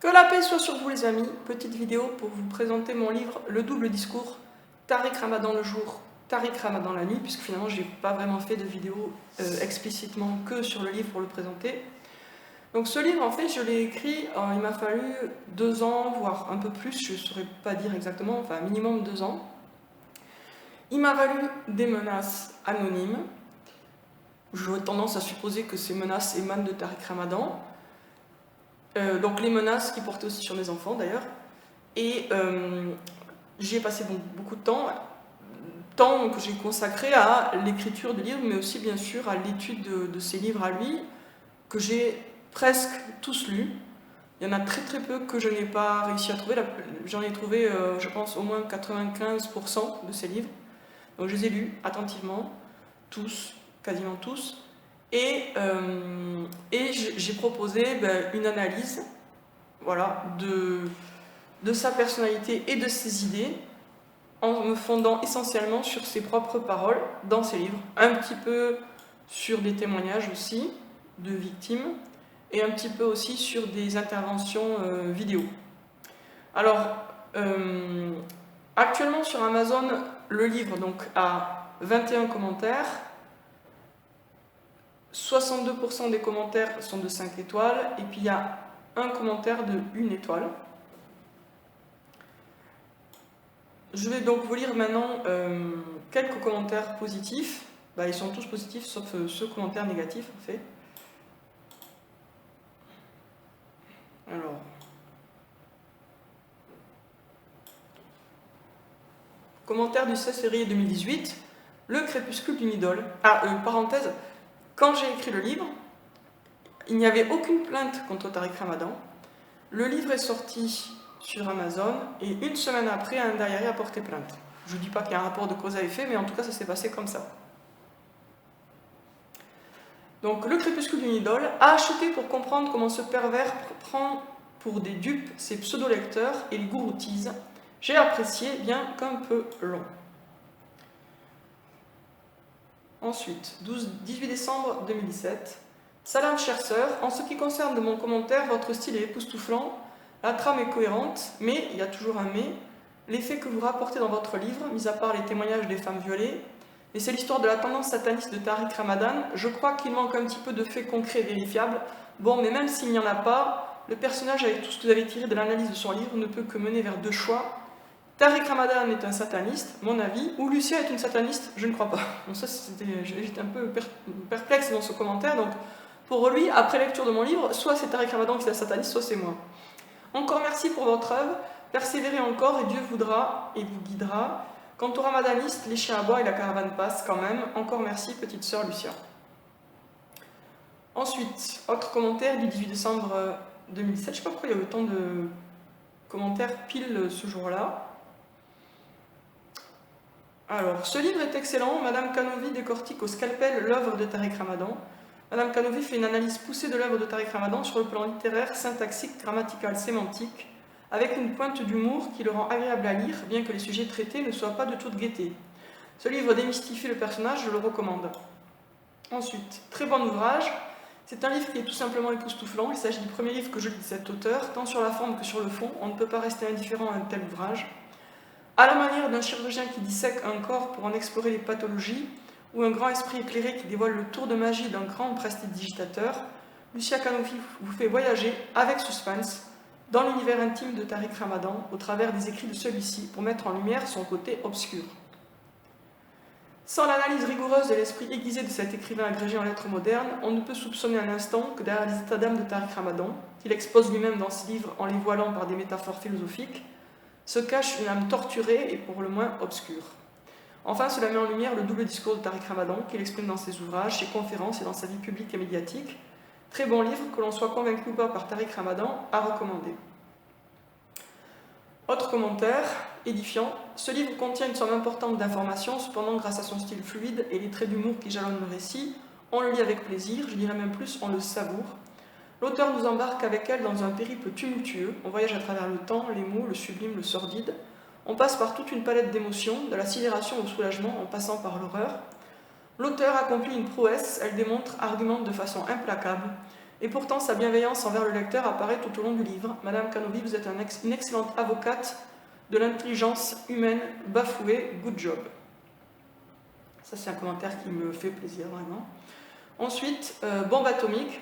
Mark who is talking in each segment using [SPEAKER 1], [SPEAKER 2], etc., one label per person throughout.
[SPEAKER 1] Que la paix soit sur vous les amis, petite vidéo pour vous présenter mon livre Le double discours, Tariq Ramadan le jour, Tariq Ramadan la nuit, puisque finalement je n'ai pas vraiment fait de vidéo explicitement que sur le livre pour le présenter. Donc ce livre en fait je l'ai écrit, il m'a fallu 2 ans, voire un peu plus, je ne saurais pas dire exactement, enfin minimum 2 ans. Il m'a valu des menaces anonymes, j'aurais tendance à supposer que ces menaces émanent de Tariq Ramadan. Donc les menaces qui portaient aussi sur mes enfants d'ailleurs. Et j'y ai passé beaucoup de temps que j'ai consacré à l'écriture du livre, mais aussi bien sûr à l'étude de ces livres à lui, que j'ai presque tous lus. Il y en a très très peu que je n'ai pas réussi à trouver. J'en ai trouvé, je pense, au moins 95% de ces livres. Donc je les ai lus attentivement, tous, quasiment tous. Et j'ai proposé une analyse, voilà, de sa personnalité et de ses idées, en me fondant essentiellement sur ses propres paroles dans ses livres, un petit peu sur des témoignages aussi de victimes, et un petit peu aussi sur des interventions vidéo. Alors, actuellement sur Amazon, le livre donc, a 21 commentaires, 62% des commentaires sont de 5 étoiles, et puis il y a un commentaire de 1 étoile. Je vais donc vous lire maintenant quelques commentaires positifs. Ils sont tous positifs, sauf ce commentaire négatif, en fait. Alors... Commentaire du 16 février 2018. Le crépuscule d'une idole. Parenthèse, quand j'ai écrit le livre, il n'y avait aucune plainte contre Tariq Ramadan. Le livre est sorti sur Amazon et 1 semaine après, un derrière a porté plainte. Je ne dis pas qu'il y a un rapport de cause à effet, mais en tout cas, ça s'est passé comme ça. Donc, le crépuscule d'une idole a acheté pour comprendre comment ce pervers prend pour des dupes ses pseudo-lecteurs et les gouroutise. J'ai apprécié, bien qu'un peu long. Ensuite, 18 décembre 2017. Salam, chère sœur, en ce qui concerne de mon commentaire, votre style est époustouflant, la trame est cohérente, mais, il y a toujours un mais, les faits que vous rapportez dans votre livre, mis à part les témoignages des femmes violées, et c'est l'histoire de la tendance sataniste de Tariq Ramadan, je crois qu'il manque un petit peu de faits concrets et vérifiables. Bon, mais même s'il n'y en a pas, le personnage, avec tout ce que vous avez tiré de l'analyse de son livre, ne peut que mener vers 2 choix. Tariq Ramadan est un sataniste, mon avis, ou Lucia est une sataniste, je ne crois pas. Bon, ça, j'étais un peu perplexe dans ce commentaire, donc pour lui, après lecture de mon livre, soit c'est Tariq Ramadan qui est un sataniste, soit c'est moi. Encore merci pour votre œuvre, persévérez encore et Dieu voudra et vous guidera. Quant aux ramadanistes, les chiens aboient et la caravane passe quand même. Encore merci, petite sœur Lucia. Ensuite, autre commentaire du 18 décembre 2017, je ne sais pas pourquoi il y a autant de commentaires pile ce jour-là. Alors, ce livre est excellent. Madame Canovi décortique au scalpel l'œuvre de Tariq Ramadan. Madame Canovi fait une analyse poussée de l'œuvre de Tariq Ramadan sur le plan littéraire, syntaxique, grammatical, sémantique, avec une pointe d'humour qui le rend agréable à lire, bien que les sujets traités ne soient pas de toute gaieté. Ce livre démystifie le personnage, je le recommande. Ensuite, très bon ouvrage. C'est un livre qui est tout simplement époustouflant. Il s'agit du premier livre que je lis de cet auteur, tant sur la forme que sur le fond. On ne peut pas rester indifférent à un tel ouvrage. À la manière d'un chirurgien qui dissèque un corps pour en explorer les pathologies, ou un grand esprit éclairé qui dévoile le tour de magie d'un grand prestidigitateur, Lucia Canovi vous fait voyager avec suspense dans l'univers intime de Tariq Ramadan au travers des écrits de celui-ci pour mettre en lumière son côté obscur. Sans l'analyse rigoureuse de l'esprit aiguisé de cet écrivain agrégé en lettres modernes, on ne peut soupçonner un instant que derrière les états d'âme de Tariq Ramadan, qu'il expose lui-même dans ses livres en les voilant par des métaphores philosophiques, se cache une âme torturée et pour le moins obscure. Enfin, cela met en lumière le double discours de Tariq Ramadan qu'il exprime dans ses ouvrages, ses conférences et dans sa vie publique et médiatique. Très bon livre, que l'on soit convaincu ou pas par Tariq Ramadan, à recommander. Autre commentaire, édifiant. Ce livre contient une somme importante d'informations, cependant grâce à son style fluide et les traits d'humour qui jalonnent le récit, on le lit avec plaisir, je dirais même plus, on le savoure. L'auteur nous embarque avec elle dans un périple tumultueux, on voyage à travers le temps, les mots, le sublime, le sordide. On passe par toute une palette d'émotions, de la sidération au soulagement en passant par l'horreur. L'auteur accomplit une prouesse, elle démontre, argumente de façon implacable. Et pourtant, sa bienveillance envers le lecteur apparaît tout au long du livre. Madame Canovi, vous êtes une excellente avocate de l'intelligence humaine bafouée. Good job. Ça, c'est un commentaire qui me fait plaisir, vraiment. Ensuite, bombe atomique.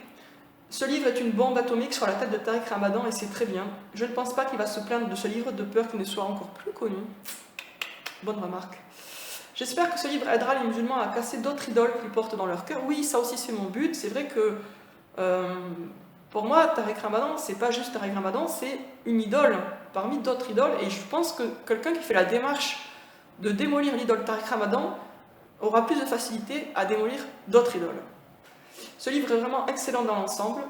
[SPEAKER 1] Ce livre est une bombe atomique sur la tête de Tariq Ramadan et c'est très bien. Je ne pense pas qu'il va se plaindre de ce livre de peur qu'il ne soit encore plus connu. Bonne remarque. J'espère que ce livre aidera les musulmans à casser d'autres idoles qu'ils portent dans leur cœur. Oui, ça aussi c'est mon but. C'est vrai que pour moi, Tariq Ramadan, c'est pas juste Tariq Ramadan, c'est une idole parmi d'autres idoles. Et je pense que quelqu'un qui fait la démarche de démolir l'idole Tariq Ramadan aura plus de facilité à démolir d'autres idoles. Ce livre est vraiment excellent dans l'ensemble.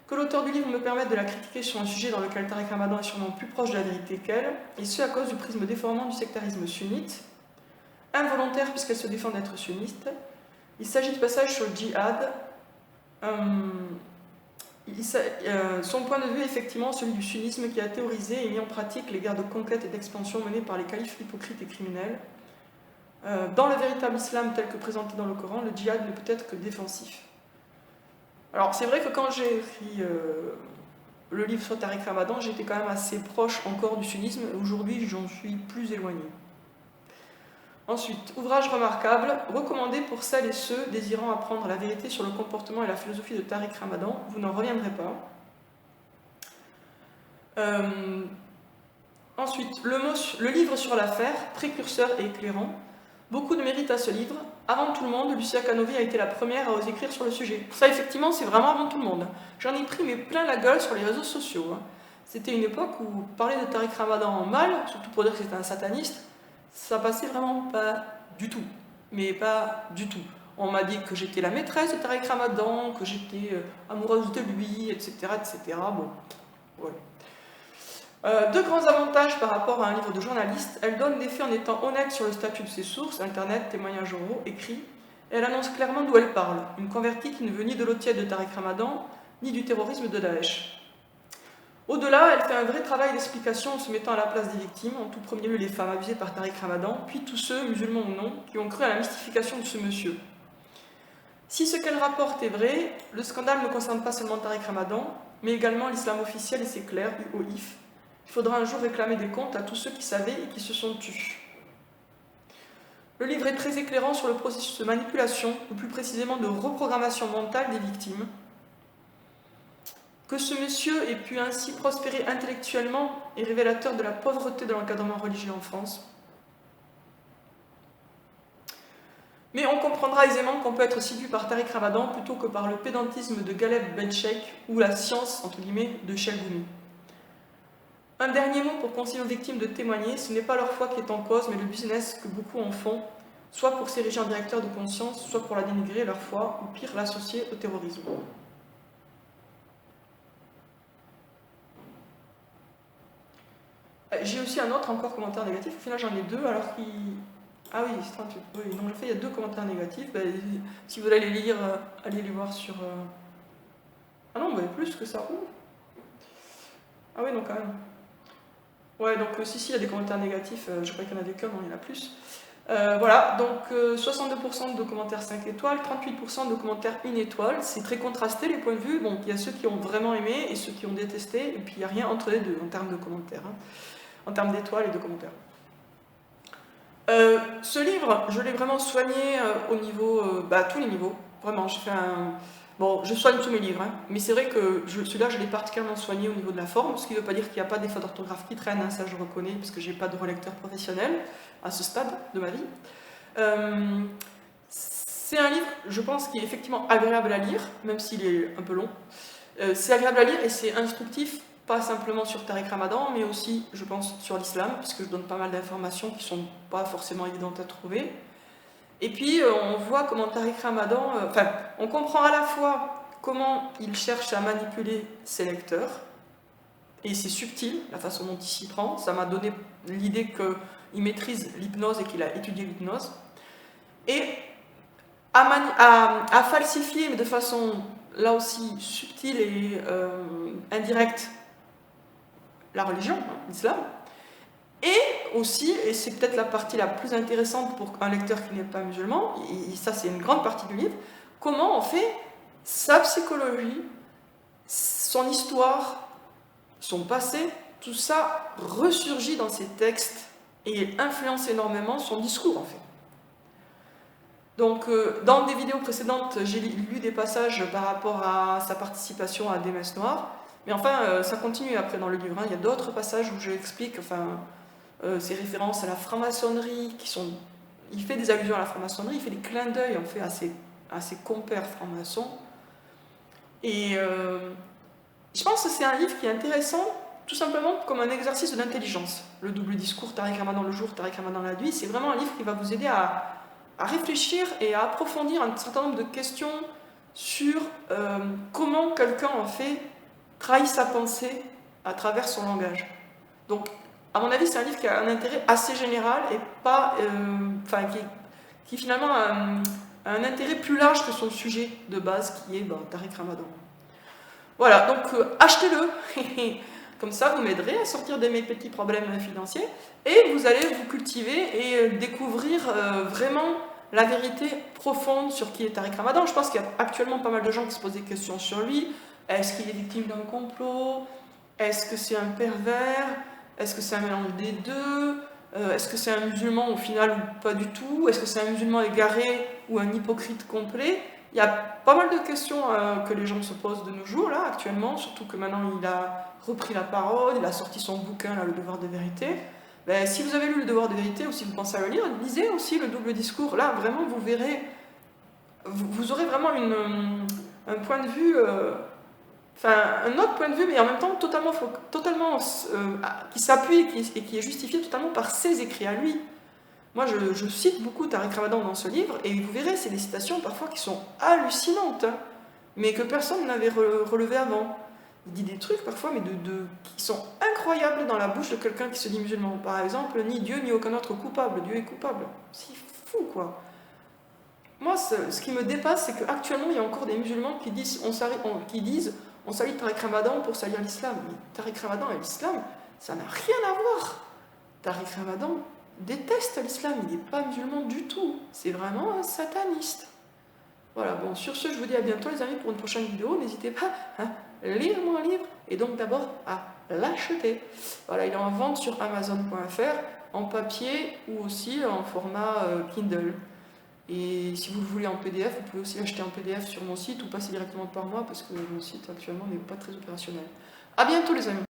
[SPEAKER 1] Que l'auteur du livre me permette de la critiquer sur un sujet dans lequel Tariq Ramadan est sûrement plus proche de la vérité qu'elle, et ce à cause du prisme déformant du sectarisme sunnite, involontaire puisqu'elle se défend d'être sunniste. Il s'agit de passages sur le djihad. Son point de vue est effectivement celui du sunnisme qui a théorisé et mis en pratique les guerres de conquête et d'expansion menées par les califes hypocrites et criminels. Dans le véritable islam tel que présenté dans le Coran, le djihad ne peut être que défensif. Alors c'est vrai que quand j'ai écrit le livre sur Tariq Ramadan, j'étais quand même assez proche encore du sunnisme. Aujourd'hui, j'en suis plus éloigné. Ensuite, ouvrage remarquable, recommandé pour celles et ceux désirant apprendre la vérité sur le comportement et la philosophie de Tariq Ramadan. Vous n'en reviendrez pas. Ensuite, le livre sur l'affaire, précurseur et éclairant. Beaucoup de mérite à ce livre. Avant tout le monde, Lucia Canovi a été la première à oser écrire sur le sujet. Ça, effectivement, c'est vraiment avant tout le monde. J'en ai pris mais plein la gueule sur les réseaux sociaux. C'était une époque où parler de Tariq Ramadan en mal, surtout pour dire que c'était un sataniste, ça passait vraiment pas du tout. Mais pas du tout. On m'a dit que j'étais la maîtresse de Tariq Ramadan, que j'étais amoureuse de lui, etc. etc. Bon, voilà. Deux grands avantages par rapport à un livre de journaliste. Elle donne des faits en étant honnête sur le statut de ses sources, internet, témoignages oraux, écrits. Elle annonce clairement d'où elle parle, une convertie qui ne veut ni de l'eau tiède de Tariq Ramadan, ni du terrorisme de Daesh. Au-delà, elle fait un vrai travail d'explication en se mettant à la place des victimes, en tout premier lieu les femmes abusées par Tariq Ramadan, puis tous ceux, musulmans ou non, qui ont cru à la mystification de ce monsieur. Si ce qu'elle rapporte est vrai, le scandale ne concerne pas seulement Tariq Ramadan, mais également l'islam officiel et ses clercs, du OIF. Il faudra un jour réclamer des comptes à tous ceux qui savaient et qui se sont tus. Le livre est très éclairant sur le processus de manipulation, ou plus précisément de reprogrammation mentale des victimes. Que ce monsieur ait pu ainsi prospérer intellectuellement est révélateur de la pauvreté de l'encadrement religieux en France. Mais on comprendra aisément qu'on peut être séduit par Tariq Ramadan plutôt que par le pédantisme de Ghaleb Ben Cheikh ou la science, entre guillemets, de Chelgouni. Un dernier mot pour conseiller aux victimes de témoigner, ce n'est pas leur foi qui est en cause, mais le business que beaucoup en font, soit pour s'ériger en directeur de conscience, soit pour la dénigrer, leur foi, ou pire, l'associer au terrorisme. J'ai aussi un autre encore commentaire négatif, au final j'en ai deux, alors qu'il... Ah oui, c'est 38. Oui, donc en fait il y a deux commentaires négatifs, si vous voulez les lire, allez les voir sur... Ah non, plus que ça. Ah oui, donc quand même. Ouais, donc si, il y a des commentaires négatifs, je crois qu'il y en avait qu'un, non, il y en a plus. Voilà, donc 62% de commentaires 5 étoiles, 38% de commentaires 1 étoile, c'est très contrasté les points de vue. Bon, il y a ceux qui ont vraiment aimé et ceux qui ont détesté, et puis il n'y a rien entre les deux en termes de commentaires, en termes d'étoiles et de commentaires. Ce livre, je l'ai vraiment soigné au niveau, à tous les niveaux, vraiment, j'ai fait un... Bon, je soigne tous mes livres, mais c'est vrai que celui-là, je l'ai particulièrement soigné au niveau de la forme, ce qui ne veut pas dire qu'il n'y a pas des fautes d'orthographe qui traînent, ça je reconnais, parce que je n'ai pas de relecteur professionnel à ce stade de ma vie. C'est un livre, je pense, qui est effectivement agréable à lire, même s'il est un peu long. C'est agréable à lire et c'est instructif, pas simplement sur Tariq Ramadan, mais aussi, je pense, sur l'islam, puisque je donne pas mal d'informations qui ne sont pas forcément évidentes à trouver. Et puis, on voit comment Tariq Ramadan... on comprend à la fois comment il cherche à manipuler ses lecteurs, et c'est subtil, la façon dont il s'y prend. Ça m'a donné l'idée qu'il maîtrise l'hypnose et qu'il a étudié l'hypnose. Et à falsifier, mais de façon, là aussi, subtile et indirecte, la religion, l'islam. Et aussi, et c'est peut-être la partie la plus intéressante pour un lecteur qui n'est pas musulman, et ça c'est une grande partie du livre, comment on fait sa psychologie son histoire, son passé, tout ça ressurgit dans ses textes et influence énormément son discours en fait. Donc dans des vidéos précédentes, j'ai lu des passages par rapport à sa participation à des messes noires, mais enfin ça continue après dans le livre, hein. Il y a d'autres passages où j'explique ses références à la franc-maçonnerie, il fait des allusions à la franc-maçonnerie, il fait des clins d'œil en fait à ses compères francs-maçons. Et je pense que c'est un livre qui est intéressant tout simplement comme un exercice d'intelligence. Le double discours, Tariq Ramadan le jour, Tariq Ramadan la nuit, c'est vraiment un livre qui va vous aider à réfléchir et à approfondir un certain nombre de questions sur comment quelqu'un en fait trahit sa pensée à travers son langage. Donc, à mon avis, c'est un livre qui a un intérêt assez général et pas, qui finalement a un intérêt plus large que son sujet de base qui est Tariq Ramadan. Voilà, donc achetez-le, comme ça vous m'aiderez à sortir de mes petits problèmes financiers et vous allez vous cultiver et découvrir vraiment la vérité profonde sur qui est Tariq Ramadan. Je pense qu'il y a actuellement pas mal de gens qui se posent des questions sur lui. Est-ce qu'il est victime d'un complot? Est-ce que c'est un pervers? Est-ce que c'est un mélange des deux? Est-ce que c'est un musulman au final ou pas du tout? Est-ce que c'est un musulman égaré ou un hypocrite complet? Il y a pas mal de questions que les gens se posent de nos jours, là, actuellement, surtout que maintenant il a repris la parole, il a sorti son bouquin, là, Le Devoir de Vérité. Ben, si vous avez lu Le Devoir de Vérité ou si vous pensez à le lire, lisez aussi Le Double Discours. Là, vraiment, vous verrez, vous aurez vraiment un point de vue, un autre point de vue, mais en même temps totalement qui s'appuie et qui est justifié totalement par ses écrits à lui. Moi, je cite beaucoup Tariq Ramadan dans ce livre, et vous verrez, c'est des citations parfois qui sont hallucinantes, hein, mais que personne n'avait relevé avant. Il dit des trucs parfois, mais qui sont incroyables dans la bouche de quelqu'un qui se dit musulman. Par exemple, ni Dieu ni aucun autre coupable, Dieu est coupable. C'est fou, quoi. Moi, ce qui me dépasse, c'est qu'actuellement, il y a encore des musulmans qui disent on salit Tariq Ramadan pour salir l'islam. Mais Tariq Ramadan et l'islam, ça n'a rien à voir. Tariq Ramadan déteste l'islam, il n'est pas musulman du tout. C'est vraiment un sataniste. Voilà, bon, sur ce, je vous dis à bientôt les amis pour une prochaine vidéo. N'hésitez pas à lire mon livre et donc d'abord à l'acheter. Voilà, il est en vente sur Amazon.fr en papier ou aussi en format Kindle. Et si vous le voulez en PDF, vous pouvez aussi l'acheter en PDF sur mon site ou passer directement par moi parce que mon site actuellement n'est pas très opérationnel. A bientôt les amis.